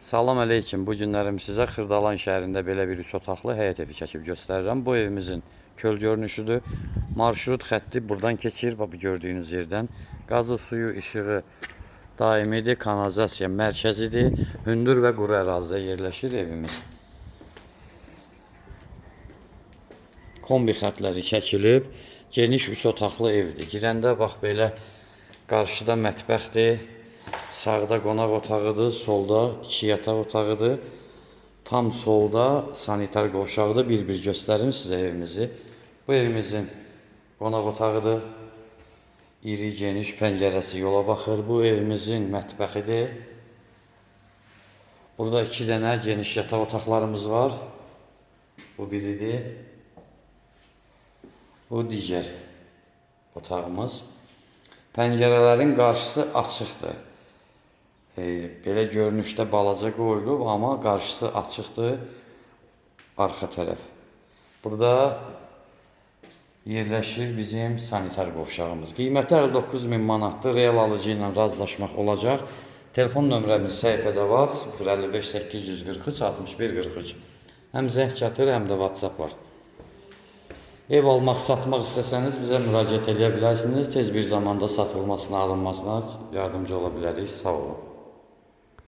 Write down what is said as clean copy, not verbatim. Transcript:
Salam əleykum. Bu günlərim sizə Xırdalan şəhərində belə bir 3 otaqlı həyət evi çəkib göstərirəm. Bu evimizin köl görünüşüdür. Marşrut xətti buradan keçir. Bu gördüyünüz yerdən. Qazı, suyu, işığı daimidir. Kanalizasiya mərkəzidir. Hündür və quru ərazidə yerləşir evimiz. Kombi xətləri çəkilib. Geniş 3 otaqlı evdir. Girəndə bax belə qarşıda mətbəxdir. Sağda qonaq otağıdır, solda 2 yataq otağıdır. Tam solda sanitar qovşağıdır. Bir-bir göstərim sizə evimizi. Bu evimizin qonaq otağıdır. İri, geniş pəncərəsi yola baxır. Bu evimizin mətbəxidir. Burada 2 dənə geniş yataq otaqlarımız var. Bu biridir. Bu digər otağımız. Pəncərələrin qarşısı açıqdır. Belə görünüşdə balaca qoyulub, amma qarşısı açıqdır arxa tərəf. Burada yerləşir bizim sanitar qovşağımız. Qiyməti 59.000 manatdır. Real alıcı ilə razılaşmaq olacaq. Telefon nömrəmiz səhifədə var. 055 843 61 43. Həm zəng çatır, həm də WhatsApp var. Ev almaq, satmaq istəsəniz bizə müraciət edə bilərsiniz. Tez bir zamanda satılmasına, alınmasına yardımcı ola bilərik. Sağ olun.